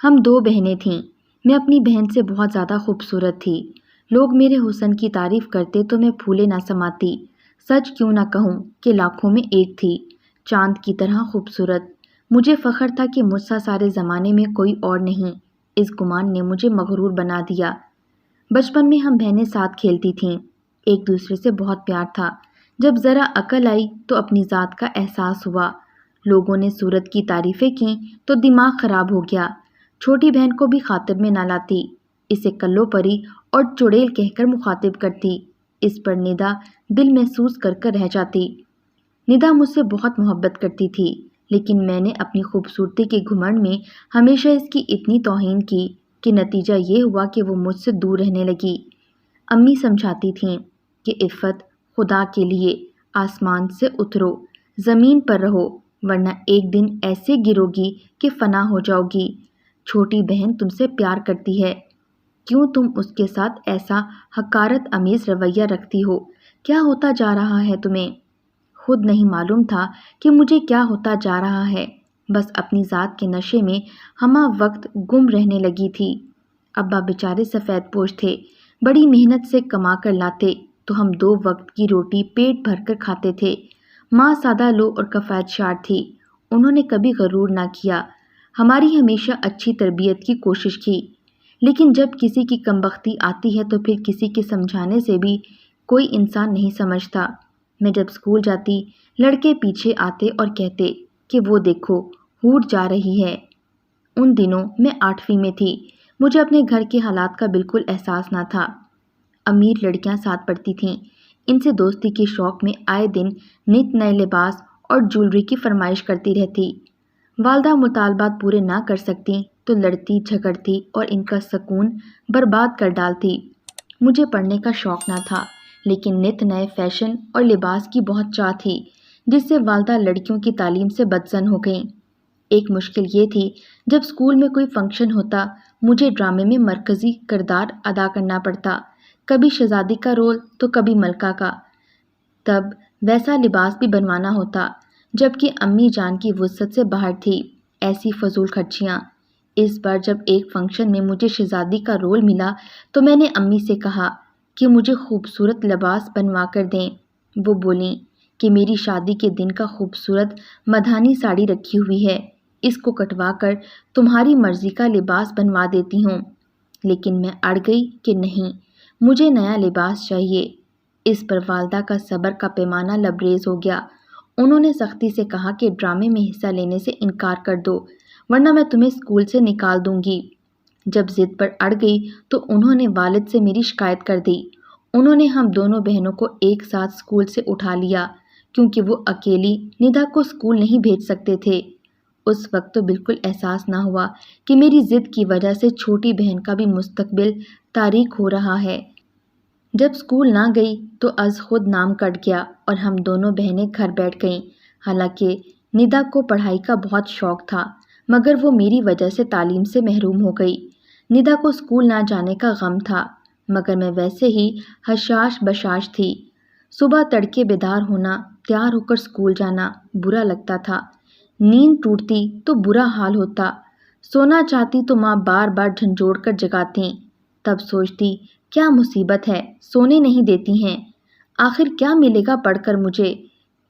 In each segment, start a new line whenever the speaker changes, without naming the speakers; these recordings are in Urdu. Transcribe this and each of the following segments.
ہم دو بہنیں تھیں۔ میں اپنی بہن سے بہت زیادہ خوبصورت تھی۔ لوگ میرے حسن کی تعریف کرتے تو میں پھولے نہ سماتی۔ سچ کیوں نہ کہوں کہ لاکھوں میں ایک تھی، چاند کی طرح خوبصورت۔ مجھے فخر تھا کہ مجھ سا سارے زمانے میں کوئی اور نہیں۔ اس گمان نے مجھے مغرور بنا دیا۔ بچپن میں ہم بہنیں ساتھ کھیلتی تھیں، ایک دوسرے سے بہت پیار تھا۔ جب ذرا عقل آئی تو اپنی ذات کا احساس ہوا۔ لوگوں نے صورت کی تعریفیں کیں تو دماغ خراب ہو گیا۔ چھوٹی بہن کو بھی خاطر میں نہ لاتی، اسے کلو پری اور چڑیل کہہ کر مخاطب کرتی۔ اس پر ندا دل محسوس کر کر رہ جاتی۔ ندا مجھ سے بہت محبت کرتی تھی، لیکن میں نے اپنی خوبصورتی کے گھمنڈ میں ہمیشہ اس کی اتنی توہین کی کہ نتیجہ یہ ہوا کہ وہ مجھ سے دور رہنے لگی۔ امی سمجھاتی تھیں کہ عفت، خدا کے لیے آسمان سے اترو، زمین پر رہو، ورنہ ایک دن ایسے گرو گی کہ فنا ہو جاؤ گی۔ چھوٹی بہن تم سے پیار کرتی ہے، کیوں تم اس کے ساتھ ایسا حقارت امیز رویہ رکھتی ہو؟ کیا ہوتا جا رہا ہے تمہیں؟ خود نہیں معلوم تھا کہ مجھے کیا ہوتا جا رہا ہے، بس اپنی ذات کے نشے میں ہمہ وقت گم رہنے لگی تھی۔ ابا بیچارے سفید پوش تھے، بڑی محنت سے کما کر لاتے تو ہم 2 وقت کی روٹی پیٹ بھر کر کھاتے تھے۔ ماں سادہ لو اور کفایت شار تھی، انہوں نے کبھی غرور نہ کیا، ہماری ہمیشہ اچھی تربیت کی کوشش کی۔ لیکن جب کسی کی کمبختی آتی ہے تو پھر کسی کے سمجھانے سے بھی کوئی انسان نہیں سمجھتا۔ میں جب اسکول جاتی، لڑکے پیچھے آتے اور کہتے کہ وہ دیکھو حور جا رہی ہے۔ ان دنوں میں 8ویں میں تھی، مجھے اپنے گھر کے حالات کا بالکل احساس نہ تھا۔ امیر لڑکیاں ساتھ پڑھتی تھیں، ان سے دوستی کے شوق میں آئے دن نت نئے لباس اور جولری کی فرمائش کرتی رہتی۔ والدہ مطالبات پورے نہ کر سکتی تو لڑتی جھگڑتی اور ان کا سکون برباد کر ڈالتی۔ مجھے پڑھنے کا شوق نہ تھا، لیکن نت نئے فیشن اور لباس کی بہت چاہ تھی، جس سے والدہ لڑکیوں کی تعلیم سے بدظن ہو گئیں۔ ایک مشکل یہ تھی، جب اسکول میں کوئی فنکشن ہوتا، مجھے ڈرامے میں مرکزی کردار ادا کرنا پڑتا، کبھی شہزادی کا رول تو کبھی ملکہ کا۔ تب ویسا لباس بھی بنوانا ہوتا، جبکہ امی جان کی وسعت سے باہر تھی۔ ایسی فضول خرچیاں۔ اس بار جب ایک فنکشن میں مجھے شہزادی کا رول ملا تو میں نے امی سے کہا کہ مجھے خوبصورت لباس بنوا کر دیں۔ وہ بولیں کہ میری شادی کے دن کا خوبصورت مدھانی ساڑی رکھی ہوئی ہے، اس کو کٹوا کر تمہاری مرضی کا لباس بنوا دیتی ہوں۔ لیکن میں اڑ گئی کہ نہیں، مجھے نیا لباس چاہیے۔ اس پر والدہ کا صبر کا پیمانہ لبریز ہو گیا۔ انہوں نے سختی سے کہا کہ ڈرامے میں حصہ لینے سے انکار کر دو، ورنہ میں تمہیں اسکول سے نکال دوں گی۔ جب ضد پر اڑ گئی تو انہوں نے والد سے میری شکایت کر دی۔ انہوں نے ہم دونوں بہنوں کو ایک ساتھ اسکول سے اٹھا لیا، کیونکہ وہ اکیلی ندا کو اسکول نہیں بھیج سکتے تھے۔ اس وقت تو بالکل احساس نہ ہوا کہ میری ضد کی وجہ سے چھوٹی بہن کا بھی مستقبل تاریک ہو رہا ہے۔ جب اسکول نہ گئی تو از خود نام کٹ گیا اور ہم دونوں بہنیں گھر بیٹھ گئیں۔ حالانکہ ندا کو پڑھائی کا بہت شوق تھا، مگر وہ میری وجہ سے تعلیم سے محروم ہو گئی۔ ندا کو اسکول نہ جانے کا غم تھا، مگر میں ویسے ہی حشاش بشاش تھی۔ صبح تڑکے بیدار ہونا، تیار ہو کر اسکول جانا برا لگتا تھا۔ نیند ٹوٹتی تو برا حال ہوتا، سونا چاہتی تو ماں بار بار جھنجھوڑ کر جگاتیں۔ تب سوچتی کیا مصیبت ہے، سونے نہیں دیتی ہیں، آخر کیا ملے گا پڑھ کر مجھے؟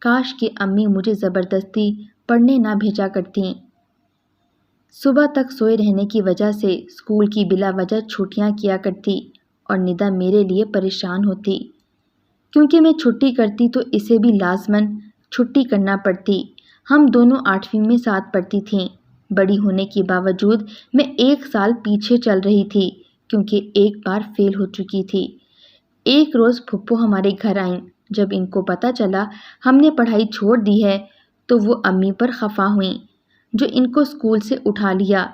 کاش کہ امی مجھے زبردستی پڑھنے نہ بھیجا کرتیں۔ صبح تک سوئے رہنے کی وجہ سے اسکول کی بلا وجہ چھٹیاں کیا کرتی اور ندا میرے لیے پریشان ہوتی، کیونکہ میں چھٹی کرتی تو اسے بھی لازماً چھٹی کرنا پڑتی۔ ہم دونوں 8ویں میں ساتھ پڑھتی تھیں۔ بڑی ہونے کے باوجود میں 1 سال پیچھے چل رہی تھی، کیونکہ ایک بار فیل ہو چکی تھی۔ ایک روز پھپھو ہمارے گھر آئیں۔ جب ان کو پتہ چلا ہم نے پڑھائی چھوڑ دی ہے تو وہ امی پر خفا ہوئیں، جو ان کو اسکول سے اٹھا لیا۔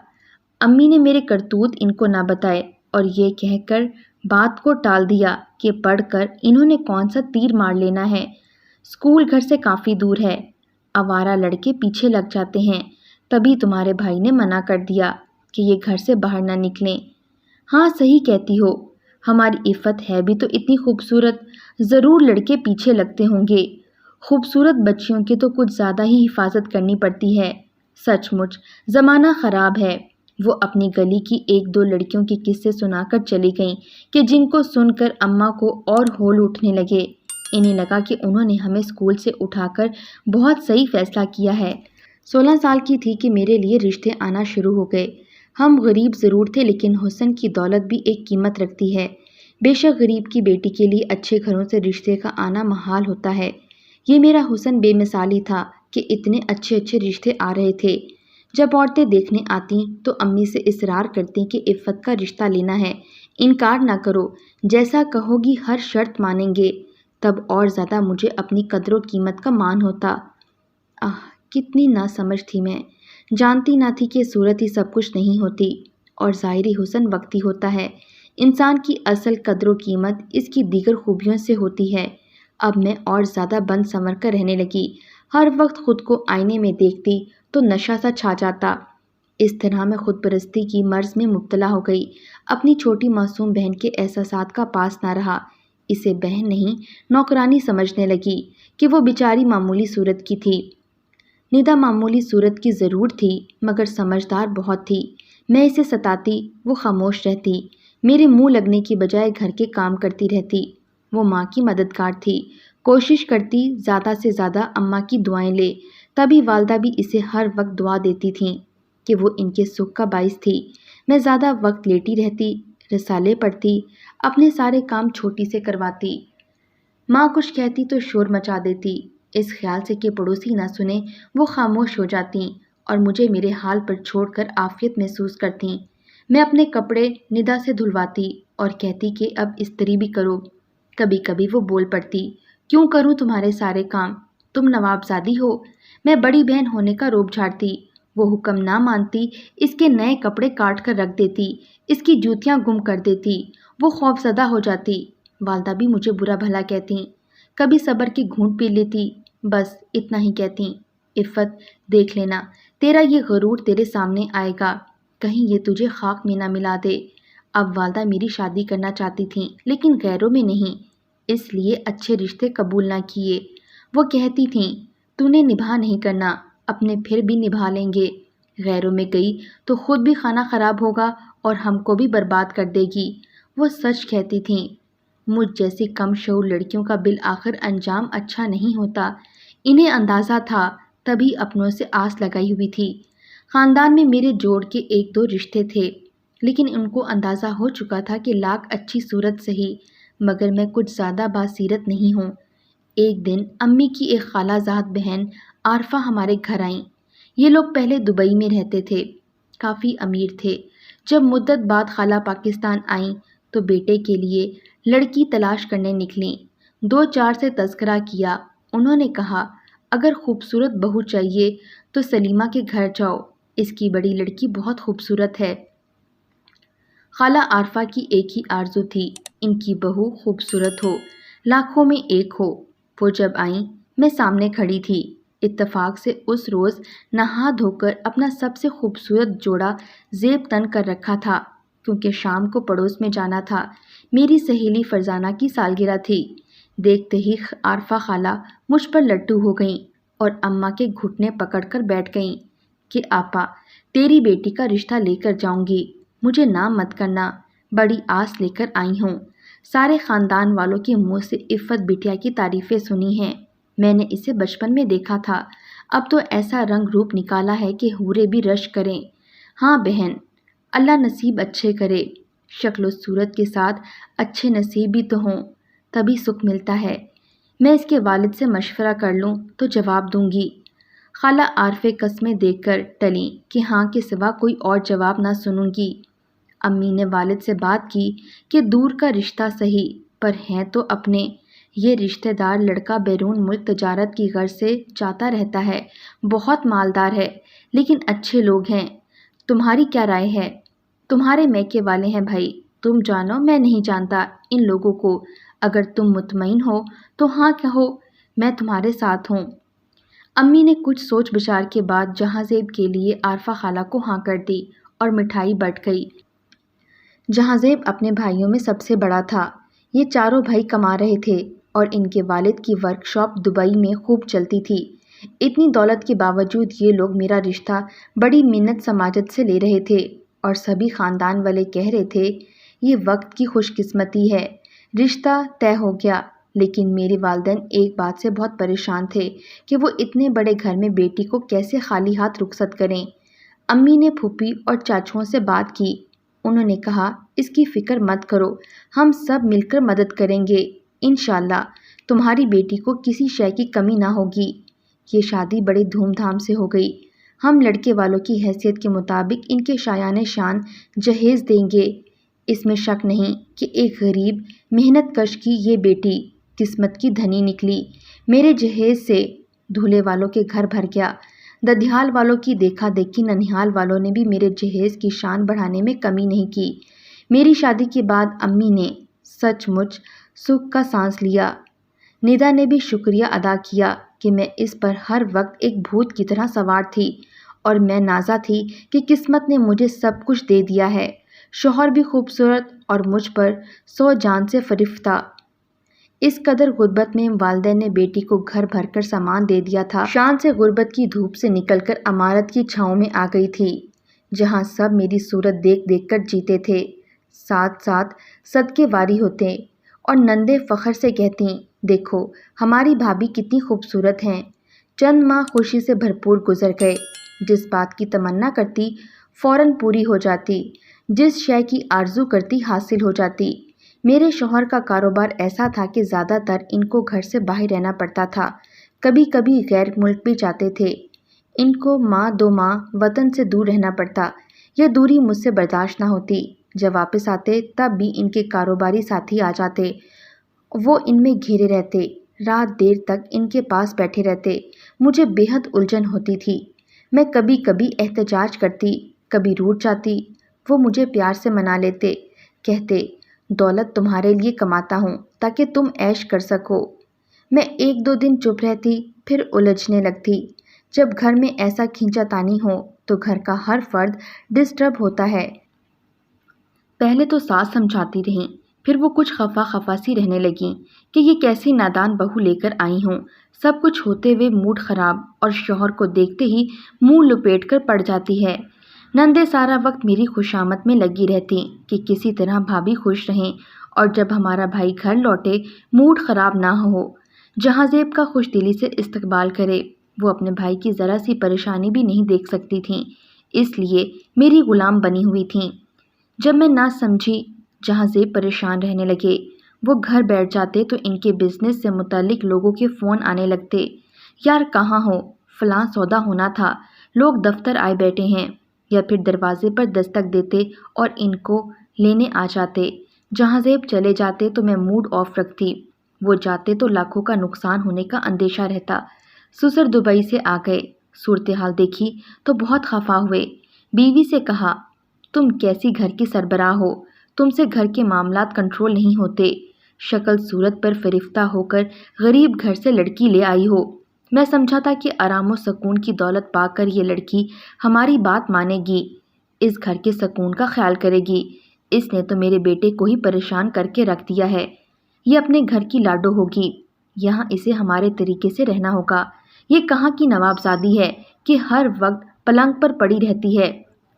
امی نے میرے کرتوت ان کو نہ بتائے اور یہ کہہ کر بات کو ٹال دیا کہ پڑھ کر انہوں نے کون سا تیر مار لینا ہے، اسکول گھر سے کافی دور ہے، آوارہ لڑکے پیچھے لگ جاتے ہیں، تبھی تمہارے بھائی نے منع کر دیا کہ یہ گھر سے باہر نہ نکلیں۔ ہاں صحیح کہتی ہو، ہماری عفت ہے بھی تو اتنی خوبصورت، ضرور لڑکے پیچھے لگتے ہوں گے۔ خوبصورت بچیوں کی تو کچھ زیادہ ہی حفاظت کرنی پڑتی ہے۔ سچ مچ زمانہ خراب ہے، وہ اپنی گلی کی ایک دو لڑکیوں کے قصے سنا کر چلی گئیں کہ جن کو سن کر اماں کو اور ہول اٹھنے لگے۔ انہیں لگا کہ انہوں نے ہمیں اسکول سے اٹھا کر بہت صحیح فیصلہ کیا ہے۔ 16 سال کی تھی کہ میرے لیے رشتے آنا شروع ہو گئے۔ ہم غریب ضرور تھے لیکن حسن کی دولت بھی ایک قیمت رکھتی ہے۔ بے شک غریب کی بیٹی کے لیے اچھے گھروں سے رشتے کا آنا محال ہوتا ہے۔ یہ میرا حسن بے مثالی تھا کہ اتنے اچھے اچھے رشتے آ رہے تھے۔ جب عورتیں دیکھنے آتیں تو امی سے اصرار کرتیں کہ عفت کا رشتہ لینا ہے، انکار نہ کرو، جیسا کہو گی ہر شرط مانیں گے۔ تب اور زیادہ مجھے اپنی قدر و قیمت کا مان ہوتا۔ کتنی ناسمجھ تھی میں، جانتی نہ تھی کہ صورت ہی سب کچھ نہیں ہوتی اور ظاہری حسن وقتی ہوتا ہے۔ انسان کی اصل قدر و قیمت اس کی دیگر خوبیوں سے ہوتی ہے۔ اب میں اور زیادہ بند سنور کر رہنے لگی، ہر وقت خود کو آئینے میں دیکھتی تو نشہ سا چھا جاتا۔ اس طرح میں خود پرستی کی مرض میں مبتلا ہو گئی، اپنی چھوٹی معصوم بہن کے احساسات کا پاس نہ رہا، اسے بہن نہیں نوکرانی سمجھنے لگی کہ وہ بیچاری معمولی صورت کی تھی۔ ندا معمولی صورت کی ضرور تھی مگر سمجھدار بہت تھی۔ میں اسے ستاتی، وہ خاموش رہتی، میرے منہ لگنے کی بجائے گھر کے کام کرتی رہتی۔ وہ ماں کی مددگار تھی، کوشش کرتی زیادہ سے زیادہ اماں کی دعائیں لے، تبھی والدہ بھی اسے ہر وقت دعا دیتی تھیں کہ وہ ان کے سکھ کا باعث تھی۔ میں زیادہ وقت لیٹی رہتی، رسالے پڑھتی، اپنے سارے کام چھوٹی سے کرواتی۔ ماں کچھ کہتی تو شور مچا دیتی، اس خیال سے کہ پڑوسی نہ سنے وہ خاموش ہو جاتیں اور مجھے میرے حال پر چھوڑ کر عافیت محسوس کرتیں۔ میں اپنے کپڑے ندا سے دھلواتی اور کہتی کہ اب استری بھی کرو۔ کبھی کبھی وہ بول پڑتی، کیوں کروں تمہارے سارے کام، تم نوابزادی ہو۔ میں بڑی بہن ہونے کا روب جھاڑتی، وہ حکم نہ مانتی، اس کے نئے کپڑے کاٹ کر رکھ دیتی، اس کی جوتیاں گم کر دیتی، وہ خوف زدہ ہو جاتی۔ والدہ بھی مجھے برا بھلا کہتیں، کبھی صبر کی گھونٹ پی لیتی، بس اتنا ہی کہتیں، عفت دیکھ لینا، تیرا یہ غرور تیرے سامنے آئے گا، کہیں یہ تجھے خاک میں نہ ملا دے۔ اب والدہ میری شادی کرنا چاہتی تھیں لیکن غیروں میں نہیں، اس لیے اچھے رشتے قبول نہ کیے۔ وہ کہتی تھیں، تو نے نبھا نہیں کرنا، اپنے پھر بھی نبھا لیں گے، غیروں میں گئی تو خود بھی کھانا خراب ہوگا اور ہم کو بھی برباد کر دے گی۔ وہ سچ کہتی تھیں۔ مجھ جیسی کم شعور لڑکیوں کا بالآخر انجام اچھا نہیں ہوتا، انہیں اندازہ تھا، تبھی اپنوں سے آس لگائی ہوئی تھی۔ خاندان میں میرے جوڑ کے ایک دو رشتے تھے لیکن ان کو اندازہ ہو چکا تھا کہ لاکھ اچھی صورت سہی مگر میں کچھ زیادہ باسیرت نہیں ہوں۔ ایک دن امی کی ایک خالہ زاد بہن عارفہ ہمارے گھر آئیں۔ یہ لوگ پہلے دبئی میں رہتے تھے، کافی امیر تھے۔ جب مدت بعد خالہ پاکستان آئیں تو بیٹے کے لیے لڑکی تلاش کرنے نکلیں۔ 2-4 سے تذکرہ کیا، انہوں نے کہا اگر خوبصورت بہو چاہیے تو سلیمہ کے گھر جاؤ، اس کی بڑی لڑکی بہت خوبصورت ہے۔ خالہ عارفہ کی ایک ہی آرزو تھی، ان کی بہو خوبصورت ہو، لاکھوں میں ایک ہو۔ وہ جب آئیں میں سامنے کھڑی تھی، اتفاق سے اس روز نہا دھو کر اپنا سب سے خوبصورت جوڑا زیب تن کر رکھا تھا کیونکہ شام کو پڑوس میں جانا تھا، میری سہیلی فرزانہ کی سالگرہ تھی۔ دیکھتے ہی عارفہ خالہ مجھ پر لٹو ہو گئیں اور اماں کے گھٹنے پکڑ کر بیٹھ گئیں کہ آپا تیری بیٹی کا رشتہ لے کر جاؤں گی، مجھے نام مت کرنا، بڑی آس لے کر آئی ہوں۔ سارے خاندان والوں کے منہ سے عفت بٹیا کی تعریفیں سنی ہیں، میں نے اسے بچپن میں دیکھا تھا، اب تو ایسا رنگ روپ نکالا ہے کہ حوریں بھی رشک کریں۔ ہاں بہن، اللہ نصیب اچھے کرے، شکل و صورت کے ساتھ اچھے نصیب بھی تو ہوں، تبھی سکھ ملتا ہے۔ میں اس کے والد سے مشورہ کر لوں تو جواب دوں گی۔ خالہ عارفے قسمیں دیکھ کر ٹلیں کہ ہاں کے سوا کوئی اور جواب نہ سنوں گی۔ امی نے والد سے بات کی کہ دور کا رشتہ سہی پر ہیں تو اپنے، یہ رشتہ دار لڑکا بیرون ملک تجارت کی غرض سے جاتا رہتا ہے، بہت مالدار ہے لیکن اچھے لوگ ہیں، تمہاری کیا رائے ہے؟ تمہارے میکے والے ہیں بھائی، تم جانو، میں نہیں جانتا ان لوگوں کو، اگر تم مطمئن ہو تو ہاں کہو، میں تمہارے ساتھ ہوں۔ امی نے کچھ سوچ بچار کے بعد جہاں زیب کے لیے عارفہ خالہ کو ہاں کر دی اور مٹھائی بٹ گئی۔ جہاں زیب اپنے بھائیوں میں سب سے بڑا تھا، یہ چاروں بھائی کما رہے تھے اور ان کے والد کی ورک شاپ دبئی میں خوب چلتی تھی۔ اتنی دولت کے باوجود یہ لوگ میرا رشتہ بڑی منت سماجت سے لے رہے تھے۔ اور سبھی خاندان والے کہہ رہے تھے یہ وقت کی خوش قسمتی ہے، رشتہ طے ہو گیا۔ لیکن میرے والدین ایک بات سے بہت پریشان تھے کہ وہ اتنے بڑے گھر میں بیٹی کو کیسے خالی ہاتھ رخصت کریں۔ امی نے پھوپھی اور چاچوؤں سے بات کی، انہوں نے کہا اس کی فکر مت کرو، ہم سب مل کر مدد کریں گے، انشاءاللہ تمہاری بیٹی کو کسی شے کی کمی نہ ہوگی۔ یہ شادی بڑے دھوم دھام سے ہو گئی، ہم لڑکے والوں کی حیثیت کے مطابق ان کے شایان شان جہیز دیں گے۔ اس میں شک نہیں کہ ایک غریب محنت کش کی یہ بیٹی قسمت کی دھنی نکلی۔ میرے جہیز سے دولہے والوں کے گھر بھر گیا، ددھیال والوں کی دیکھا دیکھی ننہال والوں نے بھی میرے جہیز کی شان بڑھانے میں کمی نہیں کی۔ میری شادی کے بعد امی نے سچ مچ سکھ کا سانس لیا۔ ندا نے بھی شکریہ ادا کیا کہ میں اس پر ہر وقت ایک بھوت کی طرح سوار تھی اور میں نازا تھی کہ قسمت نے مجھے سب کچھ دے دیا ہے، شوہر بھی خوبصورت اور مجھ پر 100 جان سے فریفتہ۔ اس قدر غربت میں والدین نے بیٹی کو گھر بھر کر سامان دے دیا تھا۔ شان سے غربت کی دھوپ سے نکل کر امارت کی چھاؤں میں آ گئی تھی، جہاں سب میری صورت دیکھ دیکھ کر جیتے تھے، ساتھ ساتھ صدقے واری ہوتے اور نندیں فخر سے کہتی دیکھو ہماری بھابھی کتنی خوبصورت ہیں۔ چند ماہ خوشی سے بھرپور گزر گئے، جس بات کی تمنا کرتی فوراً پوری ہو جاتی، جس شے کی آرزو کرتی حاصل ہو جاتی۔ میرے شوہر کا کاروبار ایسا تھا کہ زیادہ تر ان کو گھر سے باہر رہنا پڑتا تھا، کبھی کبھی غیر ملک بھی جاتے تھے۔ ان کو ماہ 2 ماہ وطن سے دور رہنا پڑتا، یہ دوری مجھ سے برداشت نہ ہوتی۔ جب واپس آتے تب بھی ان کے کاروباری ساتھی آ جاتے، وہ ان میں گھرے رہتے، رات دیر تک ان کے پاس بیٹھے رہتے۔ مجھے بے حد الجھن ہوتی تھی، میں کبھی کبھی احتجاج کرتی، کبھی روٹھ جاتی۔ وہ مجھے پیار سے منا لیتے، کہتے دولت تمہارے لیے کماتا ہوں تاکہ تم عیش کر سکو۔ میں 1-2 دن چپ رہتی، پھر الجھنے لگتی۔ جب گھر میں ایسا کھینچا تانی ہو تو گھر کا ہر فرد ڈسٹرب ہوتا ہے۔ پہلے تو ساس سمجھاتی رہیں، پھر وہ کچھ خفا خفا سی رہنے لگیں کہ یہ کیسی نادان بہو لے کر آئی ہوں۔ سب کچھ ہوتے ہوئے موڈ خراب اور شوہر کو دیکھتے ہی منہ لپیٹ کر پڑ جاتی ہے۔ نندیں سارا وقت میری خوشامد میں لگی رہتی کہ کسی طرح بھابھی خوش رہیں، اور جب ہمارا بھائی گھر لوٹے موڈ خراب نہ ہو، جہاں زیب کا خوش دلی سے استقبال کرے۔ وہ اپنے بھائی کی ذرا سی پریشانی بھی نہیں دیکھ سکتی تھیں، اس لیے میری غلام بنی ہوئی تھیں۔ جب میں نہ سمجھی، جہاں زیب پریشان رہنے لگے، وہ گھر بیٹھ جاتے تو ان کے بزنس سے متعلق لوگوں کے فون آنے لگتے، یار کہاں ہو، فلاں سودا ہونا تھا، لوگ دفتر آئے بیٹھے ہیں، یا پھر دروازے پر دستک دیتے اور ان کو لینے آ جاتے۔ جہاں زیب چلے جاتے تو میں موڈ آف رکھتی، وہ جاتے تو لاکھوں کا نقصان ہونے کا اندیشہ رہتا۔ سسر دبئی سے آ گئے، صورتحال دیکھی تو بہت خفا ہوئے۔ بیوی سے کہا تم کیسی گھر کی سربراہ ہو، تم سے گھر کے معاملات کنٹرول نہیں ہوتے، شکل صورت پر فریفتہ ہو کر غریب گھر سے لڑکی لے آئی ہو۔ میں سمجھا تھا کہ آرام و سکون کی دولت پا کر یہ لڑکی ہماری بات مانے گی، اس گھر کے سکون کا خیال کرے گی۔ اس نے تو میرے بیٹے کو ہی پریشان کر کے رکھ دیا ہے، یہ اپنے گھر کی لاڈو ہوگی، یہاں اسے ہمارے طریقے سے رہنا ہوگا۔ یہ کہاں کی نوابزادی ہے کہ ہر وقت پلنگ پر پڑی رہتی ہے،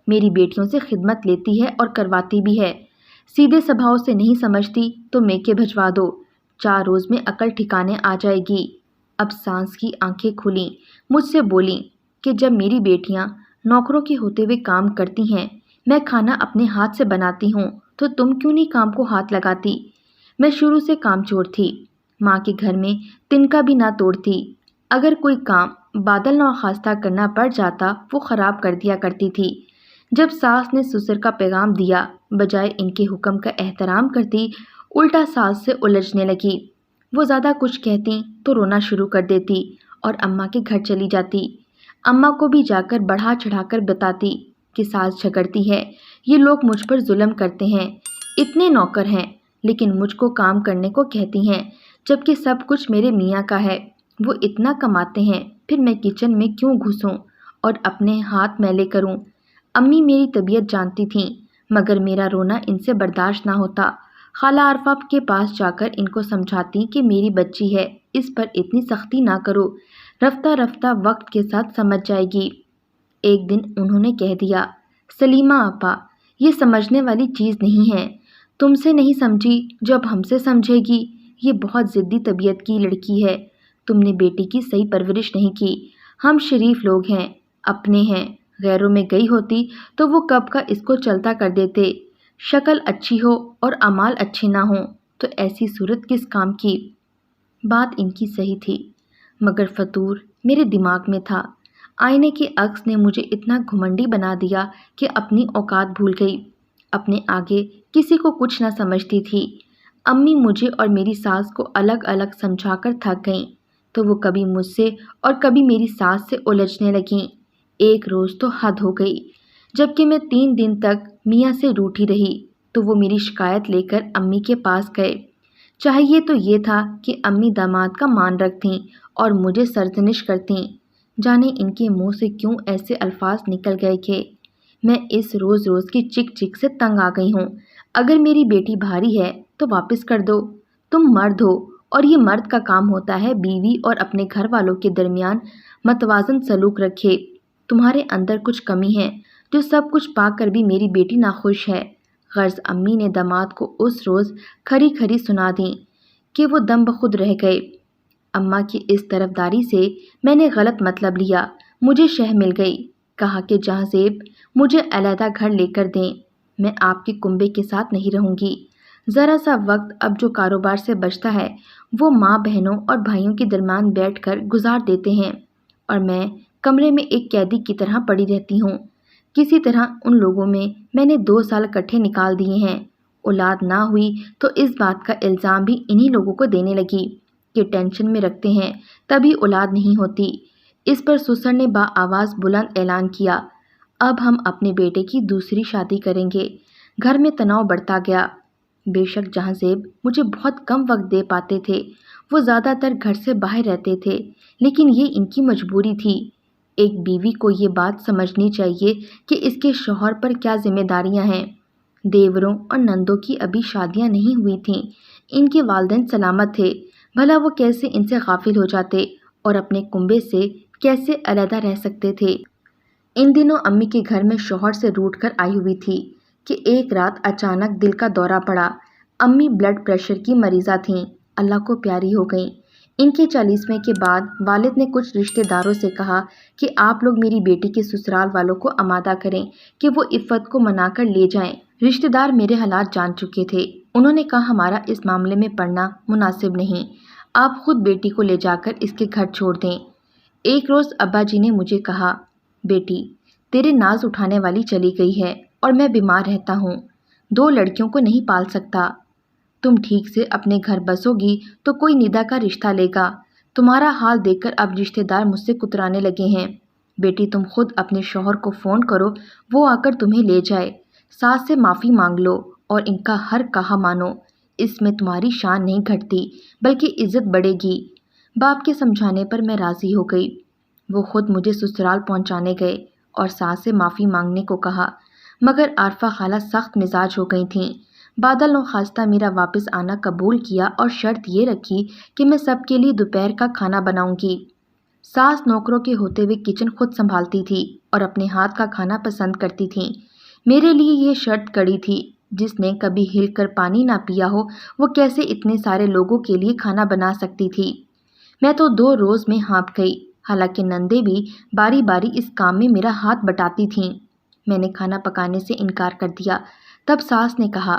میری بیٹیوں سے خدمت لیتی ہے اور کرواتی بھی ہے۔ سیدھے سبھاؤ سے نہیں سمجھتی تو میکے بھجوا دو، 4 روز میں عقل ٹھکانے آ جائے گی۔ اب سانس کی آنکھیں کھلیں، مجھ سے بولیں کہ جب میری بیٹیاں نوکروں کے ہوتے ہوئے کام کرتی ہیں، میں کھانا اپنے ہاتھ سے بناتی ہوں، تو تم کیوں نہیں کام کو ہاتھ لگاتی؟ میں شروع سے کام چور تھی، ماں کے گھر میں تنکا بھی نہ توڑتی، اگر کوئی کام بادل ناخواستہ کرنا پڑ جاتا وہ خراب کر دیا کرتی تھی۔ جب ساس نے سسر کا پیغام دیا، بجائے ان کے حکم کا احترام کرتی، الٹا ساس سے الجھنے لگی۔ وہ زیادہ کچھ کہتی تو رونا شروع کر دیتی اور اماں کے گھر چلی جاتی۔ اماں کو بھی جا کر بڑھا چڑھا کر بتاتی کہ ساس جھگڑتی ہے، یہ لوگ مجھ پر ظلم کرتے ہیں، اتنے نوکر ہیں لیکن مجھ کو کام کرنے کو کہتی ہیں، جبکہ سب کچھ میرے میاں کا ہے، وہ اتنا کماتے ہیں، پھر میں کچن میں کیوں گھسوں اور اپنے ہاتھ میلے کروں؟ امی میری طبیعت جانتی تھیں، مگر میرا رونا ان سے برداشت نہ ہوتا۔ خالہ عارفہ کے پاس جا کر ان کو سمجھاتی کہ میری بچی ہے، اس پر اتنی سختی نہ کرو، رفتہ رفتہ وقت کے ساتھ سمجھ جائے گی۔ ایک دن انہوں نے کہہ دیا، سلیمہ آپا یہ سمجھنے والی چیز نہیں ہے۔ تم سے نہیں سمجھی جو اب ہم سے سمجھے گی۔ یہ بہت ضدی طبیعت کی لڑکی ہے۔ تم نے بیٹی کی صحیح پرورش نہیں کی۔ ہم شریف لوگ ہیں، اپنے ہیں، غیروں میں گئی ہوتی تو وہ کب کا اس کو چلتا کر دیتے۔ شکل اچھی ہو اور اعمال اچھے نہ ہوں تو ایسی صورت کس کام کی؟ بات ان کی صحیح تھی، مگر فطور میرے دماغ میں تھا۔ آئینے کے عکس نے مجھے اتنا گھمنڈی بنا دیا کہ اپنی اوقات بھول گئی، اپنے آگے کسی کو کچھ نہ سمجھتی تھی۔ امی مجھے اور میری ساس کو الگ الگ سمجھا کر تھک گئیں تو وہ کبھی مجھ سے اور کبھی میری ساس سے الجھنے لگیں۔ ایک روز تو حد ہو گئی، جبکہ میں 3 دن تک میاں سے روٹھی رہی تو وہ میری شکایت لے کر امی کے پاس گئے۔ چاہیے تو یہ تھا کہ امی داماد کا مان رکھتیں اور مجھے سرزنش کرتیں۔ جانے ان کے منہ سے کیوں ایسے الفاظ نکل گئے کہ میں اس روز روز کی چک چک سے تنگ آ گئی ہوں۔ اگر میری بیٹی بھاری ہے تو واپس کر دو۔ تم مرد ہو اور یہ مرد کا کام ہوتا ہے بیوی اور اپنے گھر والوں کے درمیان متوازن سلوک رکھے۔ تمہارے اندر کچھ کمی ہے جو سب کچھ پا کر بھی میری بیٹی ناخوش ہے۔ غرض امی نے داماد کو اس روز کھری کھری سنا دیں کہ وہ دم بخود رہ گئے۔ اماں کی اس طرفداری سے میں نے غلط مطلب لیا۔ مجھے شہ مل گئی۔ کہا کہ جہاں زیب مجھے علیحدہ گھر لے کر دیں، میں آپ کے کنبے کے ساتھ نہیں رہوں گی۔ ذرا سا وقت اب جو کاروبار سے بچتا ہے وہ ماں بہنوں اور بھائیوں کے درمیان بیٹھ کر گزار دیتے ہیں اور میں کمرے میں ایک قیدی کی طرح پڑی رہتی ہوں۔ کسی طرح ان لوگوں میں نے 2 سال کٹھے نکال دیے ہیں۔ اولاد نہ ہوئی تو اس بات کا الزام بھی انہی لوگوں کو دینے لگی کہ ٹینشن میں رکھتے ہیں تبھی اولاد نہیں ہوتی۔ اس پر سسر نے آواز بلند اعلان کیا، اب ہم اپنے بیٹے کی دوسری شادی کریں گے۔ گھر میں تناؤ بڑھتا گیا۔ بے شک جہاں زیب مجھے بہت کم وقت دے پاتے تھے، وہ زیادہ تر گھر سے باہر رہتے تھے، لیکن یہ ان کی مجبوری تھی۔ ایک بیوی کو یہ بات سمجھنی چاہیے کہ اس کے شوہر پر کیا ذمہ داریاں ہیں۔ دیوروں اور نندوں کی ابھی شادیاں نہیں ہوئی تھیں، ان کے والدین سلامت تھے، بھلا وہ کیسے ان سے غافل ہو جاتے اور اپنے کنبے سے کیسے علیحدہ رہ سکتے تھے۔ ان دنوں امی کے گھر میں شوہر سے روٹھ کر آئی ہوئی تھی کہ ایک رات اچانک دل کا دورہ پڑا۔ امی بلڈ پریشر کی مریضہ تھیں، اللہ کو پیاری ہو گئیں۔ ان کے 40ویں کے بعد والد نے کچھ رشتہ داروں سے کہا کہ آپ لوگ میری بیٹی کے سسرال والوں کو آمادہ کریں کہ وہ عفت کو منا کر لے جائیں۔ رشتہ دار میرے حالات جان چکے تھے۔ انہوں نے کہا ہمارا اس معاملے میں پڑنا مناسب نہیں، آپ خود بیٹی کو لے جا کر اس کے گھر چھوڑ دیں۔ ایک روز ابا جی نے مجھے کہا، بیٹی تیرے ناز اٹھانے والی چلی گئی ہے اور میں بیمار رہتا ہوں، 2 لڑکیوں کو نہیں پال سکتا۔ تم ٹھیک سے اپنے گھر بسو گی تو کوئی ندا کا رشتہ لے گا۔ تمہارا حال دیکھ کر اب رشتہ دار مجھ سے کترانے لگے ہیں۔ بیٹی تم خود اپنے شوہر کو فون کرو، وہ آ کر تمہیں لے جائے۔ ساس سے معافی مانگ لو اور ان کا ہر کہا مانو، اس میں تمہاری شان نہیں گھٹتی بلکہ عزت بڑھے گی۔ باپ کے سمجھانے پر میں راضی ہو گئی۔ وہ خود مجھے سسرال پہنچانے گئے اور ساس سے معافی مانگنے کو کہا، مگر عارفہ خالہ سخت مزاج ہو گئی تھیں۔ بادل نخواستہ میرا واپس آنا قبول کیا اور شرط یہ رکھی کہ میں سب کے لیے دوپہر کا کھانا بناؤں گی۔ ساس نوکروں کے ہوتے ہوئے کچن خود سنبھالتی تھی اور اپنے ہاتھ کا کھانا پسند کرتی تھیں۔ میرے لیے یہ شرط کڑی تھی، جس نے کبھی ہل کر پانی نہ پیا ہو وہ کیسے اتنے سارے لوگوں کے لیے کھانا بنا سکتی تھی۔ میں تو 2 روز میں ہانپ گئی، حالانکہ نندیں بھی باری باری اس کام میں میرا ہاتھ بٹاتی تھیں۔ میں نے کھانا پکانے سے انکار کر دیا۔ تب ساس نے کہا،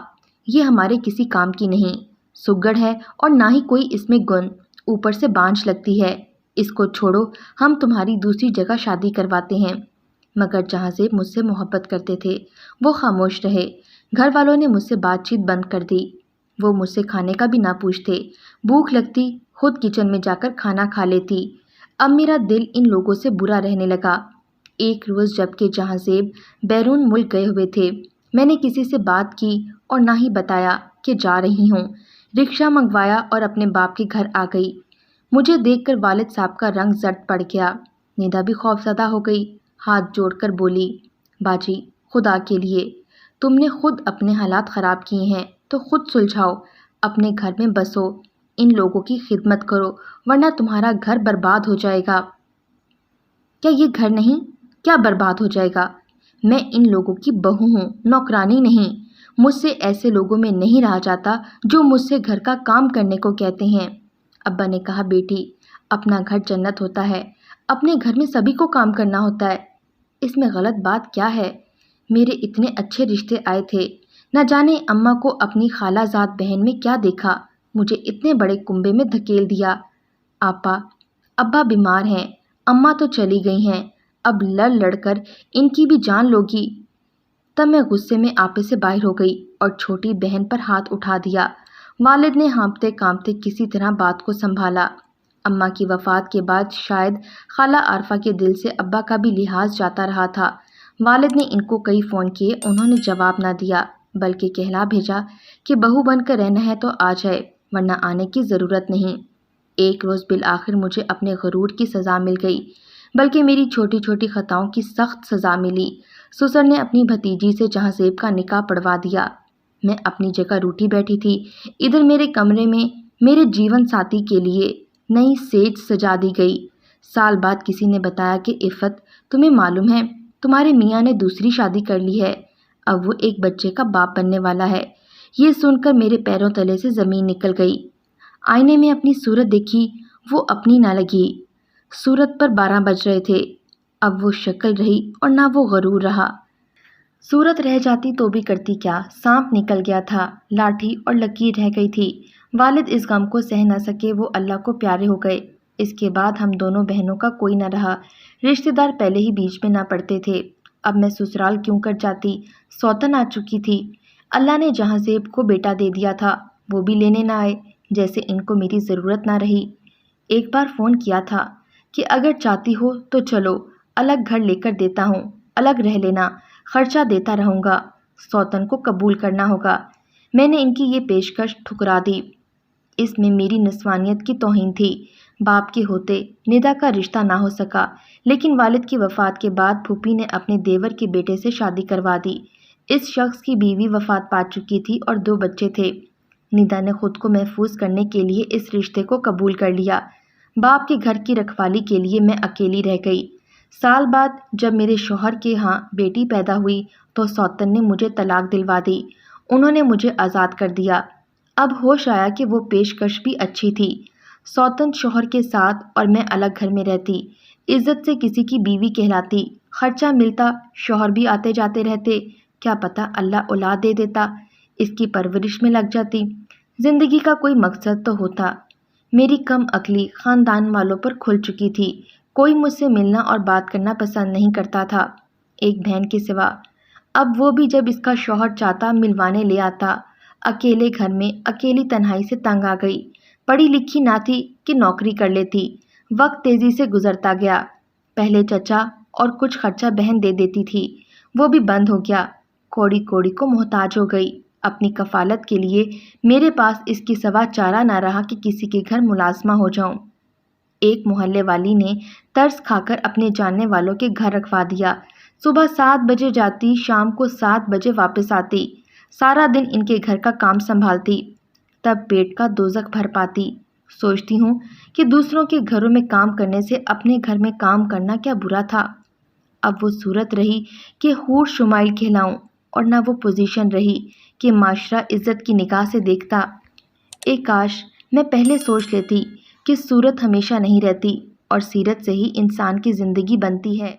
یہ ہمارے کسی کام کی نہیں، سگڑ ہے اور نہ ہی کوئی اس میں گن، اوپر سے بانجھ لگتی ہے، اس کو چھوڑو، ہم تمہاری دوسری جگہ شادی کرواتے ہیں۔ مگر جہاں سے مجھ سے محبت کرتے تھے وہ خاموش رہے۔ گھر والوں نے مجھ سے بات چیت بند کر دی۔ وہ مجھ سے کھانے کا بھی نہ پوچھتے، بھوک لگتی خود کچن میں جا کر کھانا کھا لیتی۔ اب میرا دل ان لوگوں سے برا رہنے لگا۔ ایک روز جبکہ جہاں زیب بیرون ملک گئے ہوئے تھے، میں نے کسی سے بات کی اور نہ ہی بتایا کہ جا رہی ہوں۔ رکشہ منگوایا اور اپنے باپ کے گھر آ گئی۔ مجھے دیکھ کر والد صاحب کا رنگ زرد پڑ گیا۔ ندا بھی خوفزدہ ہو گئی، ہاتھ جوڑ کر بولی، باجی خدا کے لیے تم نے خود اپنے حالات خراب کیے ہیں تو خود سلجھاؤ، اپنے گھر میں بسو، ان لوگوں کی خدمت کرو ورنہ تمہارا گھر برباد ہو جائے گا۔ کیا یہ گھر نہیں؟ کیا برباد ہو جائے گا؟ میں ان لوگوں کی بہو ہوں، نوکرانی نہیں۔ مجھ سے ایسے لوگوں میں نہیں رہا جاتا جو مجھ سے گھر کا کام کرنے کو کہتے ہیں۔ ابا نے کہا، بیٹی، اپنا گھر جنت ہوتا ہے، اپنے گھر میں سبھی کو کام کرنا ہوتا ہے، اس میں غلط بات کیا ہے؟ میرے اتنے اچھے رشتے آئے تھے، نہ جانے اماں کو اپنی خالہ زاد بہن میں کیا دیکھا، مجھے اتنے بڑے کنبے میں دھکیل دیا۔ ابا بیمار ہیں، اماں تو چلی گئی ہیں، اب لڑ لڑ کر ان کی بھی جان لوگی۔ تب میں غصے میں آپے سے باہر ہو گئی اور چھوٹی بہن پر ہاتھ اٹھا دیا۔ والد نے ہانپتے کانپتے کسی طرح بات کو سنبھالا۔ اماں کی وفات کے بعد شاید خالہ عارفہ کے دل سے ابا کا بھی لحاظ جاتا رہا تھا۔ والد نے ان کو کئی فون کیے، انہوں نے جواب نہ دیا، بلکہ کہلا بھیجا کہ بہو بن کر رہنا ہے تو آ جائے، ورنہ آنے کی ضرورت نہیں۔ ایک روز بالآخر مجھے اپنے غرور کی سزا مل گئی، بلکہ میری چھوٹی چھوٹی خطاؤں کی سخت سزا ملی۔ سسر نے اپنی بھتیجی سے جہاں زیب کا نکاح پڑھوا دیا۔ میں اپنی جگہ روٹھی بیٹھی تھی، ادھر میرے کمرے میں میرے جیون ساتھی کے لیے نئی سیج سجا دی گئی۔ سال بعد کسی نے بتایا کہ عفت، تمہیں معلوم ہے تمہارے میاں نے دوسری شادی کر لی ہے، اب وہ ایک بچے کا باپ بننے والا ہے۔ یہ سن کر میرے پیروں تلے سے زمین نکل گئی۔ آئینے میں اپنی صورت دیکھی، وہ اپنی نہ لگی۔ صورت پر 12 بج رہے تھے، اب وہ شکل رہی اور نہ وہ غرور رہا۔ صورت رہ جاتی تو بھی کرتی کیا، سانپ نکل گیا تھا، لاٹھی اور لکیر رہ گئی تھی۔ والد اس غم کو سہ نہ سکے، وہ اللہ کو پیارے ہو گئے۔ اس کے بعد ہم دونوں بہنوں کا کوئی نہ رہا، رشتہ دار پہلے ہی بیچ میں نہ پڑتے تھے۔ اب میں سسرال کیوں کر جاتی، سوتن آ چکی تھی۔ اللہ نے جہاں زیب کو بیٹا دے دیا تھا، وہ بھی لینے نہ آئے، جیسے ان کو میری ضرورت نہ رہی۔ ایک بار فون کیا تھا کہ اگر چاہتی ہو تو چلو، الگ گھر لے کر دیتا ہوں، الگ رہ لینا، خرچہ دیتا رہوں گا، سوتن کو قبول کرنا ہوگا۔ میں نے ان کی یہ پیشکش ٹھکرا دی، اس میں میری نسوانیت کی توہین تھی۔ باپ کے ہوتے ندا کا رشتہ نہ ہو سکا، لیکن والد کی وفات کے بعد پھوپھی نے اپنے دیور کے بیٹے سے شادی کروا دی۔ اس شخص کی بیوی وفات پا چکی تھی اور 2 بچے تھے۔ ندا نے خود کو محفوظ کرنے کے لیے اس رشتے کو قبول کر لیا۔ باپ کے گھر کی رکھوالی کے لیے میں اکیلی رہ گئی۔ سال بعد جب میرے شوہر کے ہاں بیٹی پیدا ہوئی تو سوتن نے مجھے طلاق دلوا دی، انہوں نے مجھے آزاد کر دیا۔ اب ہوش آیا کہ وہ پیشکش بھی اچھی تھی، سوتن شوہر کے ساتھ اور میں الگ گھر میں رہتی، عزت سے کسی کی بیوی کہلاتی، خرچہ ملتا، شوہر بھی آتے جاتے رہتے، کیا پتہ اللہ اولاد دے دیتا، اس کی پرورش میں لگ جاتی، زندگی کا کوئی مقصد تو ہوتا۔ میری کم عقلی خاندان والوں پر کھل چکی تھی، کوئی مجھ سے ملنا اور بات کرنا پسند نہیں کرتا تھا، ایک بہن کے سوا۔ اب وہ بھی جب اس کا شوہر چاہتا ملوانے لے آتا۔ اکیلے گھر میں اکیلی تنہائی سے تنگ آ گئی، پڑھی لکھی نہ تھی کہ نوکری کر لیتی۔ وقت تیزی سے گزرتا گیا، پہلے چچا اور کچھ خرچہ بہن دے دیتی تھی، وہ بھی بند ہو گیا، کوڑی کوڑی کو محتاج ہو گئی۔ اپنی کفالت کے لیے میرے پاس اس کی سوا چارہ نہ رہا کہ کسی کے گھر ملازمہ ہو جاؤں۔ ایک محلے والی نے ترس کھا کر اپنے جاننے والوں کے گھر رکھوا دیا، صبح 7 بجے جاتی، شام کو 7 بجے واپس آتی، سارا دن ان کے گھر کا کام سنبھالتی، تب پیٹ کا دوزخ بھر پاتی۔ سوچتی ہوں کہ دوسروں کے گھروں میں کام کرنے سے اپنے گھر میں کام کرنا کیا برا تھا۔ اب وہ صورت رہی کہ حور شمائل کہلاؤں، اور نہ وہ پوزیشن رہی کہ معاشرہ عزت کی نگاہ سے دیکھتا۔ کاش میں پہلے سوچ لیتی کہ صورت ہمیشہ نہیں رہتی اور سیرت سے ہی انسان کی زندگی بنتی ہے۔